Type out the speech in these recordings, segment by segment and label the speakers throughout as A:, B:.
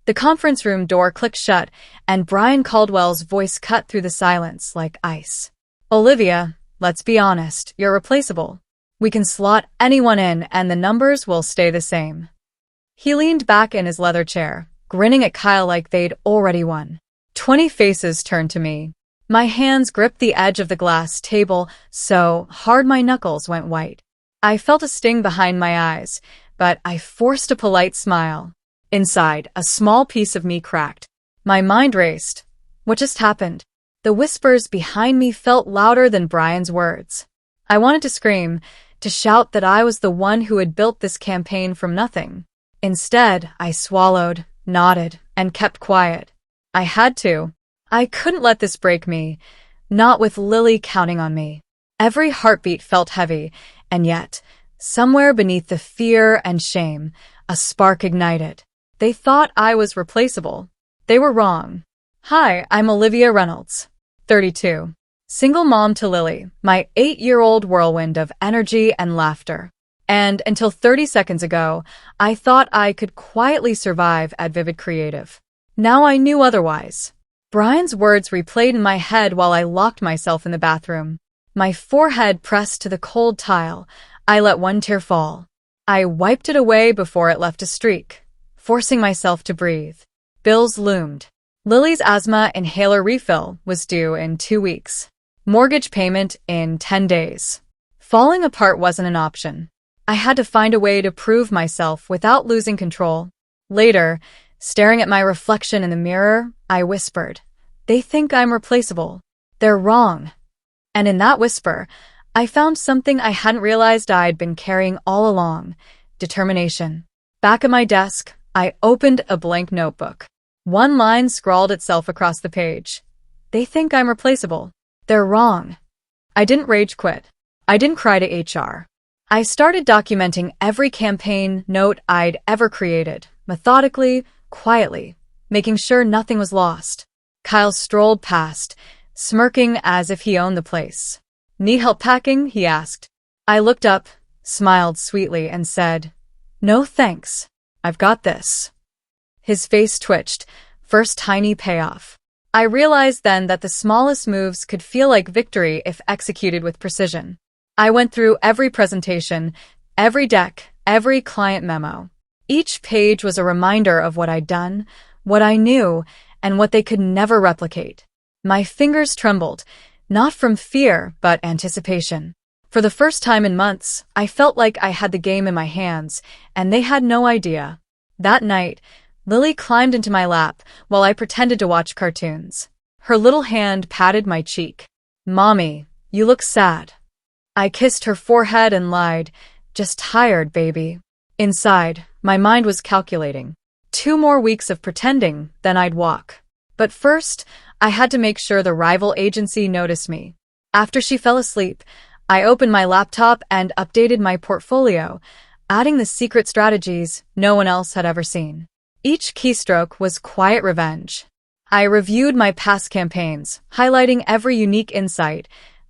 A: The conference room door clicked shut, and Brian Caldwell's voice cut through the silence like ice. Olivia, let's be honest, you're replaceable. We can slot anyone in and the numbers will stay the same. He leaned back in his leather chair, grinning at Kyle like they'd already won. 20 faces turned to me. My hands gripped the edge of the glass table so hard my knuckles went white. I felt a sting behind my eyes, but I forced a polite smile. Inside, a small piece of me cracked. My mind raced. What just happened? The whispers behind me felt louder than Brian's words. I wanted to scream, to shout that I was the one who had built this campaign from nothing. Instead, I swallowed, nodded, and kept quiet. I had to. I couldn't let this break me, not with Lily counting on me. Every heartbeat felt heavy, and yet, somewhere beneath the fear and shame, a spark ignited. They thought I was replaceable. They were wrong. Hi, I'm Olivia Reynolds, 32. Single mom to Lily, my 8-year-old whirlwind of energy and laughter. And until 30 seconds ago, I thought I could quietly survive at Vivid Creative. Now I knew otherwise. Brian's words replayed in my head while I locked myself in the bathroom. My forehead pressed to the cold tile. I let one tear fall. I wiped it away before it left a streak, forcing myself to breathe. Bills loomed. Lily's asthma inhaler refill was due in 2 weeks. Mortgage payment in 10 days. Falling apart wasn't an option. I had to find a way to prove myself without losing control. Later, staring at my reflection in the mirror, I whispered, "They think I'm replaceable. They're wrong." And in that whisper, I found something I hadn't realized I'd been carrying all along: determination. Back at my desk, I opened a blank notebook. One line scrawled itself across the page. "They think I'm replaceable. They're wrong." I didn't rage quit. I didn't cry to HR. I started documenting every campaign note I'd ever created, methodically, quietly, making sure nothing was lost. Kyle strolled past, smirking as if he owned the place. "Need help packing?" he asked. I looked up, smiled sweetly, and said, "No thanks. I've got this." His face twitched, first tiny payoff. I realized then that the smallest moves could feel like victory if executed with precision. I went through every presentation, every deck, every client memo. Each page was a reminder of what I'd done, what I knew, and what they could never replicate. My fingers trembled, not from fear, but anticipation. For the first time in months, I felt like I had the game in my hands, and they had no idea. That night, Lily climbed into my lap while I pretended to watch cartoons. Her little hand patted my cheek. "Mommy, you look sad." I kissed her forehead and lied, "Just tired, baby." Inside, my mind was calculating. 2 more weeks of pretending, then I'd walk. But first, I had to make sure the rival agency noticed me. After she fell asleep, I opened my laptop and updated my portfolio, adding the secret strategies no one else had ever seen. Each keystroke was quiet revenge. I reviewed my past campaigns, highlighting every unique insight,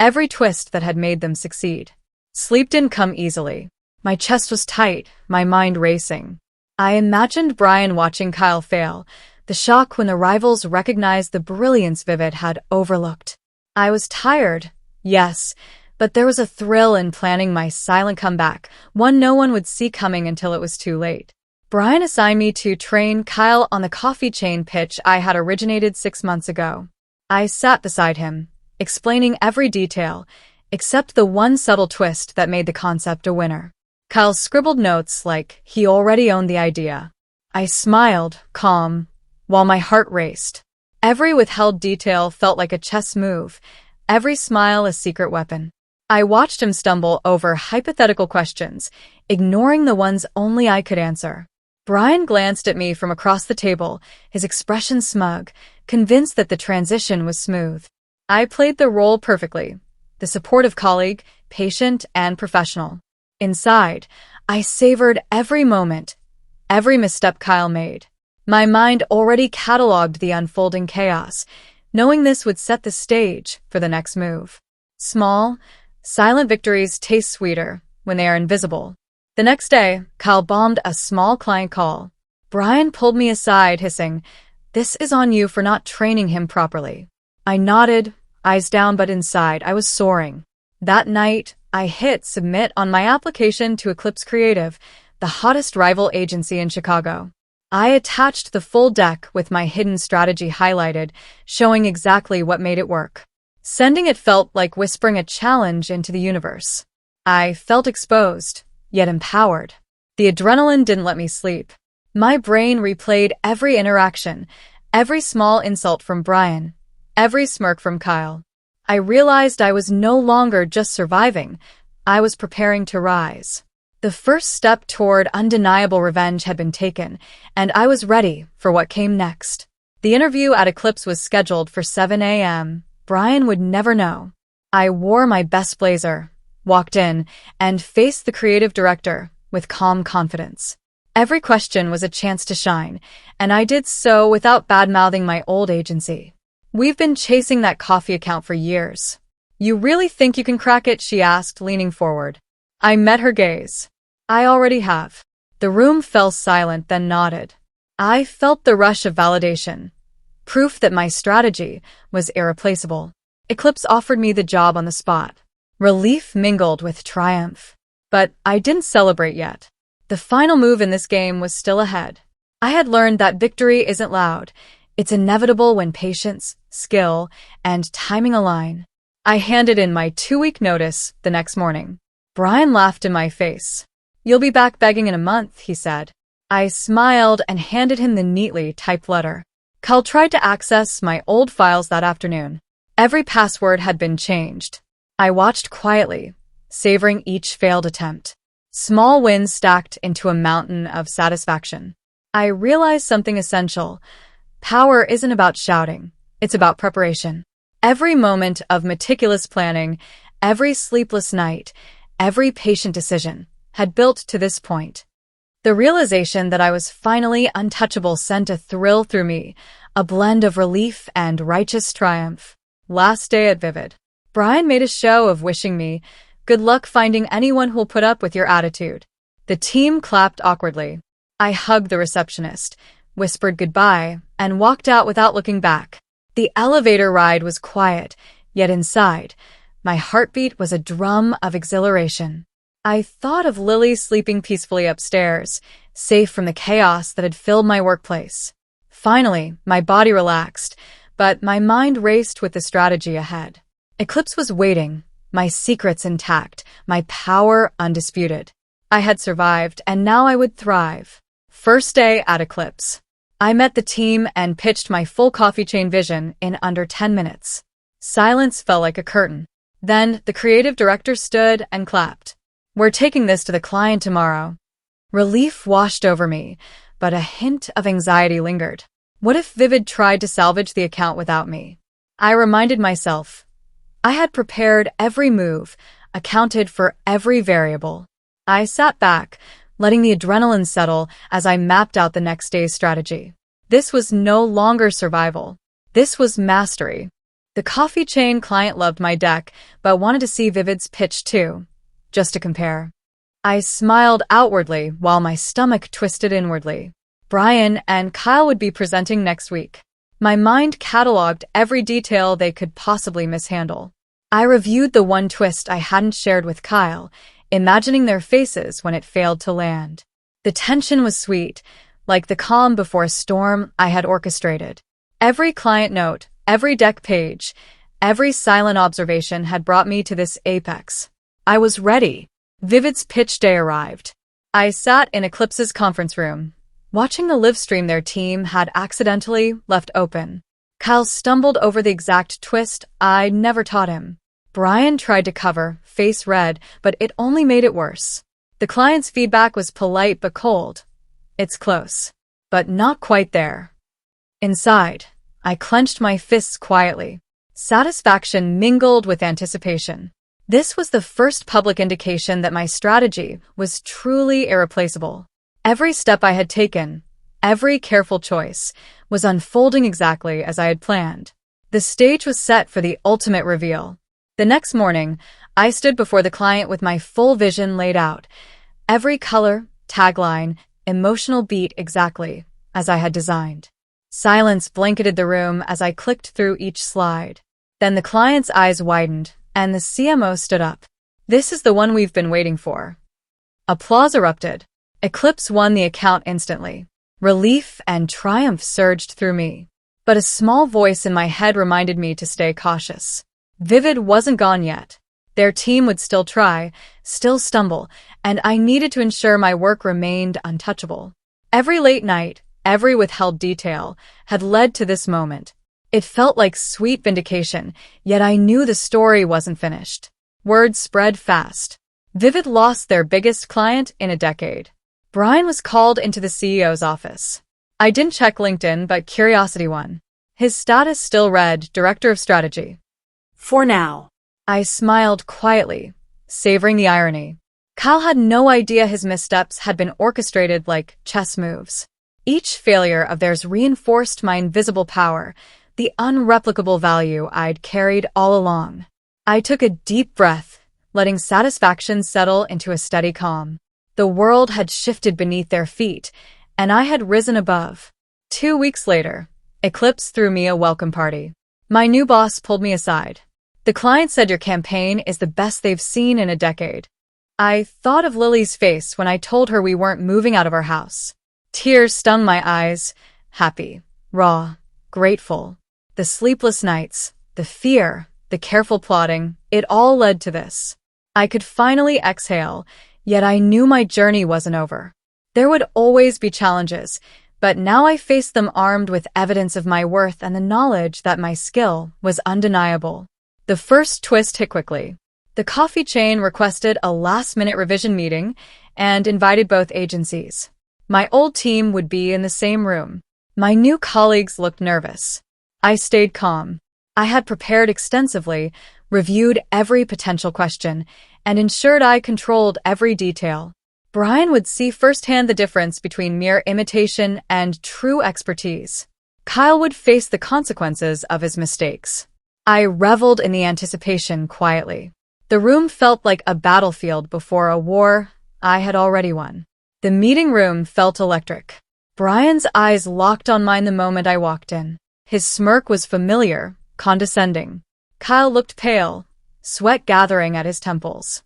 A: every twist that had made them succeed. Sleep didn't come easily. My chest was tight, my mind racing. I imagined Brian watching Kyle fail, the shock when the rivals recognized the brilliance Vivid had overlooked. I was tired, yes, but there was a thrill in planning my silent comeback, one no one would see coming until it was too late. Brian assigned me to train Kyle on the coffee chain pitch I had originated 6 months ago. I sat beside him, explaining every detail, except the one subtle twist that made the concept a winner. Kyle scribbled notes like he already owned the idea. I smiled, calm, while my heart raced. Every withheld detail felt like a chess move, every smile a secret weapon. I watched him stumble over hypothetical questions, ignoring the ones only I could answer. Brian glanced at me from across the table, his expression smug, convinced that the transition was smooth. I played the role perfectly, the supportive colleague, patient and professional. Inside, I savored every moment, every misstep Kyle made. My mind already cataloged the unfolding chaos, knowing this would set the stage for the next move. Small, silent victories taste sweeter when they are invisible. The next day, Kyle bombed a small client call. Brian pulled me aside, hissing, "This is on you for not training him properly." I nodded, eyes down, but inside I was soaring. That night, I hit submit on my application to Eclipse Creative, the hottest rival agency in Chicago. I attached the full deck with my hidden strategy highlighted, showing exactly what made it work. Sending it felt like whispering a challenge into the universe. I felt exposed, yet empowered. The adrenaline didn't let me sleep. My brain replayed every interaction, every small insult from Brian, every smirk from Kyle. I realized I was no longer just surviving, I was preparing to rise. The first step toward undeniable revenge had been taken, and I was ready for what came next. The interview at Eclipse was scheduled for 7 a.m. Brian would never know. I wore my best blazer, walked in, and faced the creative director with calm confidence. Every question was a chance to shine, and I did so without bad-mouthing my old agency. "We've been chasing that coffee account for years. You really think you can crack it?" she asked, leaning forward. I met her gaze. "I already have." The room fell silent, then nodded. I felt the rush of validation, proof that my strategy was irreplaceable. Eclipse offered me the job on the spot. Relief mingled with triumph. But I didn't celebrate yet. The final move in this game was still ahead. I had learned that victory isn't loud. It's inevitable when patience, skill, and timing align. I handed in my 2-week notice the next morning. Brian laughed in my face. "You'll be back begging in a month," he said. I smiled and handed him the neatly typed letter. Kyle tried to access my old files that afternoon. Every password had been changed. I watched quietly, savoring each failed attempt. Small wins stacked into a mountain of satisfaction. I realized something essential. Power isn't about shouting. It's about preparation. Every moment of meticulous planning, every sleepless night, every patient decision had built to this point. The realization that I was finally untouchable sent a thrill through me, a blend of relief and righteous triumph. Last day at Vivid. Brian made a show of wishing me, "Good luck finding anyone who'll put up with your attitude." The team clapped awkwardly. I hugged the receptionist, whispered goodbye, and walked out without looking back. The elevator ride was quiet, yet inside, my heartbeat was a drum of exhilaration. I thought of Lily sleeping peacefully upstairs, safe from the chaos that had filled my workplace. Finally, my body relaxed, but my mind raced with the strategy ahead. Eclipse was waiting, my secrets intact, my power undisputed. I had survived, and now I would thrive. First day at Eclipse. I met the team and pitched my full coffee chain vision in under 10 minutes. Silence fell like a curtain. Then the creative director stood and clapped. "We're taking this to the client tomorrow." Relief washed over me, but a hint of anxiety lingered. What if Vivid tried to salvage the account without me? I reminded myself. I had prepared every move, accounted for every variable. I sat back, letting the adrenaline settle as I mapped out the next day's strategy. This was no longer survival. This was mastery. The coffee chain client loved my deck, but wanted to see Vivid's pitch too, just to compare. I smiled outwardly while my stomach twisted inwardly. Brian and Kyle would be presenting next week. My mind cataloged every detail they could possibly mishandle. I reviewed the one twist I hadn't shared with Kyle, imagining their faces when it failed to land. The tension was sweet, like the calm before a storm I had orchestrated. Every client note, every deck page, every silent observation had brought me to this apex. I was ready. Vivid's pitch day arrived. I sat in Eclipse's conference room, watching the live stream their team had accidentally left open. Kyle stumbled over the exact twist I'd never taught him. Brian tried to cover, face red, but it only made it worse. The client's feedback was polite but cold. "It's close, but not quite there." Inside, I clenched my fists quietly. Satisfaction mingled with anticipation. This was the first public indication that my strategy was truly irreplaceable. Every step I had taken, every careful choice, was unfolding exactly as I had planned. The stage was set for the ultimate reveal. The next morning, I stood before the client with my full vision laid out. Every color, tagline, emotional beat exactly as I had designed. Silence blanketed the room as I clicked through each slide. Then the client's eyes widened, and the CMO stood up. "This is the one we've been waiting for." Applause erupted. Eclipse won the account instantly. Relief and triumph surged through me. But a small voice in my head reminded me to stay cautious. Vivid wasn't gone yet. Their team would still try, still stumble, and I needed to ensure my work remained untouchable. Every late night, every withheld detail, had led to this moment. It felt like sweet vindication, yet I knew the story wasn't finished. Word spread fast. Vivid lost their biggest client in a decade. Brian was called into the CEO's office. I didn't check LinkedIn, but curiosity won. His status still read Director of Strategy.
B: For now.
A: I smiled quietly, savoring the irony. Kyle had no idea his missteps had been orchestrated like chess moves. Each failure of theirs reinforced my invisible power, the unreplicable value I'd carried all along. I took a deep breath, letting satisfaction settle into a steady calm. The world had shifted beneath their feet, and I had risen above. 2 weeks later, Eclipse threw me a welcome party. My new boss pulled me aside. "The client said your campaign is the best they've seen in a decade." I thought of Lily's face when I told her we weren't moving out of our house. Tears stung my eyes, happy, raw, grateful. The sleepless nights, the fear, the careful plotting, it all led to this. I could finally exhale, yet I knew my journey wasn't over. There would always be challenges, but now I faced them armed with evidence of my worth and the knowledge that my skill was undeniable. The first twist hit quickly. The coffee chain requested a last-minute revision meeting and invited both agencies. My old team would be in the same room. My new colleagues looked nervous. I stayed calm. I had prepared extensively, reviewed every potential question, and ensured I controlled every detail. Brian would see firsthand the difference between mere imitation and true expertise. Kyle would face the consequences of his mistakes. I reveled in the anticipation quietly. The room felt like a battlefield before a war I had already won. The meeting room felt electric. Brian's eyes locked on mine the moment I walked in. His smirk was familiar, condescending. Kyle looked pale, sweat gathering at his temples.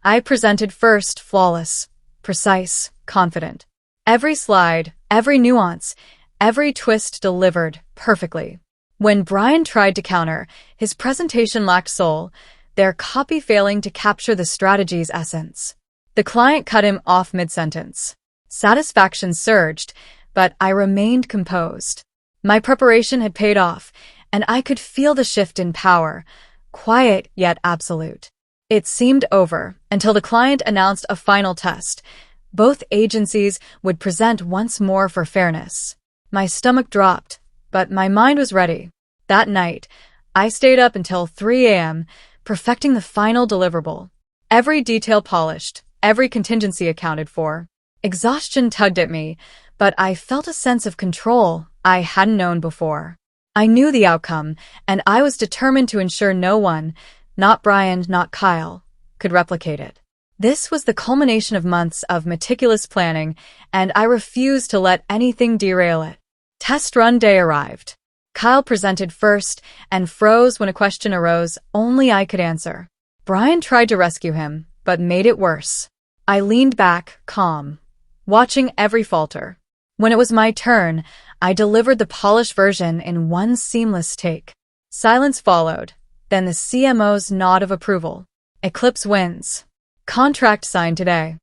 A: I presented first, flawless, precise, confident. Every slide, every nuance, every twist delivered perfectly. When Brian tried to counter, his presentation lacked soul, their copy failing to capture the strategy's essence. The client cut him off mid-sentence. Satisfaction surged, but I remained composed. My preparation had paid off, and I could feel the shift in power, quiet yet absolute. It seemed over until the client announced a final test. Both agencies would present once more for fairness. My stomach dropped, but my mind was ready. That night, I stayed up until 3 a.m., perfecting the final deliverable. Every detail polished, every contingency accounted for. Exhaustion tugged at me, but I felt a sense of control I hadn't known before. I knew the outcome, and I was determined to ensure no one, not Brian, not Kyle, could replicate it. This was the culmination of months of meticulous planning, and I refused to let anything derail it. Test run day arrived. Kyle presented first and froze when a question arose only I could answer. Brian tried to rescue him, but made it worse. I leaned back, calm, watching every falter. When it was my turn, I delivered the polished version in one seamless take. Silence followed, then the CMO's nod of approval. Eclipse wins. Contract signed today.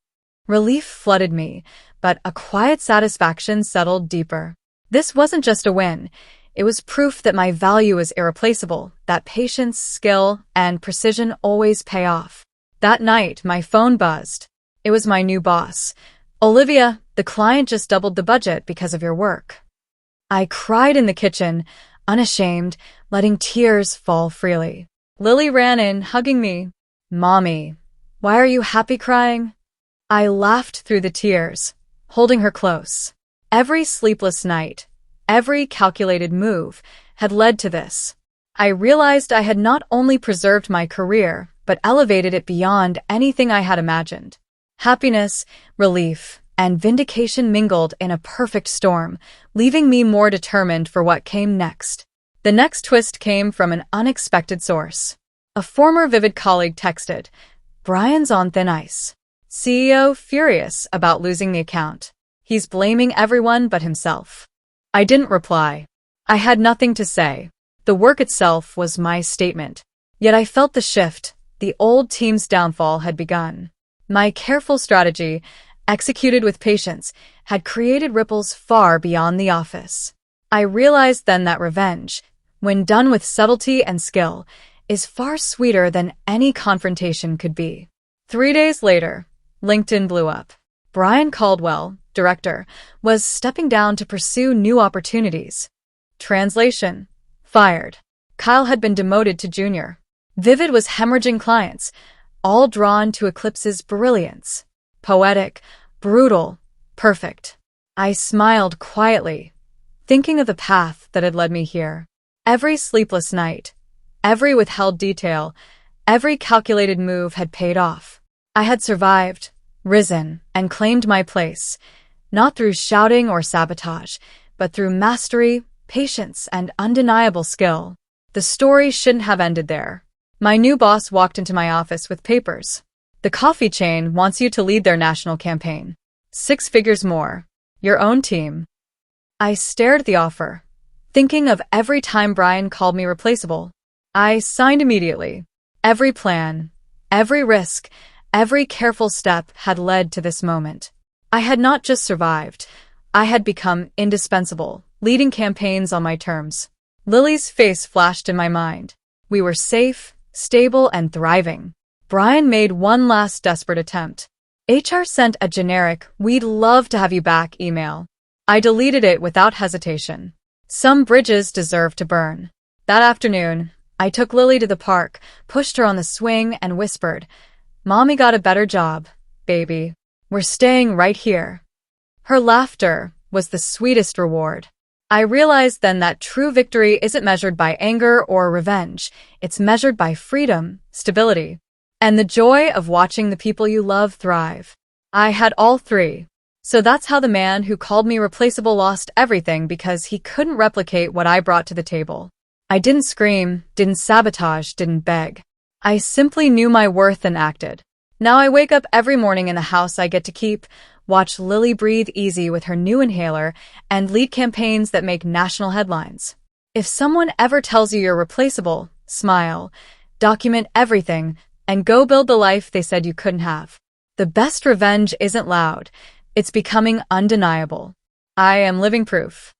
A: Relief flooded me, but a quiet satisfaction settled deeper. This wasn't just a win. It was proof that my value is irreplaceable, that patience, skill, and precision always pay off. That night, my phone buzzed. It was my new boss. "Olivia, the client just doubled the budget because of your work." I cried in the kitchen, unashamed, letting tears fall freely. Lily ran in, hugging me. "Mommy, why are you happy crying?" I laughed through the tears, holding her close. Every sleepless night, every calculated move had led to this. I realized I had not only preserved my career, but elevated it beyond anything I had imagined. Happiness, relief, and vindication mingled in a perfect storm, leaving me more determined for what came next. The next twist came from an unexpected source. A former Vivid colleague texted, "Brian's on thin ice. CEO furious about losing the account. He's blaming everyone but himself." I didn't reply. I had nothing to say. The work itself was my statement. Yet I felt the shift. The old team's downfall had begun. My careful strategy, executed with patience, had created ripples far beyond the office. I realized then that revenge, when done with subtlety and skill, is far sweeter than any confrontation could be. 3 days later, LinkedIn blew up. Brian Caldwell, director, was stepping down to pursue new opportunities. Translation: fired. Kyle had been demoted to junior. Vivid was hemorrhaging clients, all drawn to Eclipse's brilliance. Poetic, brutal, perfect. I smiled quietly, thinking of the path that had led me here. Every sleepless night, every withheld detail, every calculated move had paid off. I had survived, risen, and claimed my place, not through shouting or sabotage, but through mastery, patience, and undeniable skill. The story shouldn't have ended there. My new boss walked into my office with papers. "The coffee chain wants you to lead their national campaign. 6 figures more. Your own team." I stared at the offer, thinking of every time Brian called me replaceable. I signed immediately. Every plan, every risk, every careful step had led to this moment. I had not just survived. I had become indispensable, leading campaigns on my terms. Lily's face flashed in my mind. We were safe, stable, and thriving. Brian made one last desperate attempt. HR sent a generic "we'd love to have you back" email. I deleted it without hesitation. Some bridges deserve to burn. That afternoon, I took Lily to the park, pushed her on the swing, and whispered, "Mommy got a better job, baby. We're staying right here." Her laughter was the sweetest reward. I realized then that true victory isn't measured by anger or revenge. It's measured by freedom, stability, and the joy of watching the people you love thrive. I had all three. So that's how the man who called me replaceable lost everything, because he couldn't replicate what I brought to the table. I didn't scream, didn't sabotage, didn't beg. I simply knew my worth and acted. Now I wake up every morning in the house I get to keep, watch Lily breathe easy with her new inhaler, and lead campaigns that make national headlines. If someone ever tells you you're replaceable, smile, document everything, and go build the life they said you couldn't have. The best revenge isn't loud. It's becoming undeniable. I am living proof.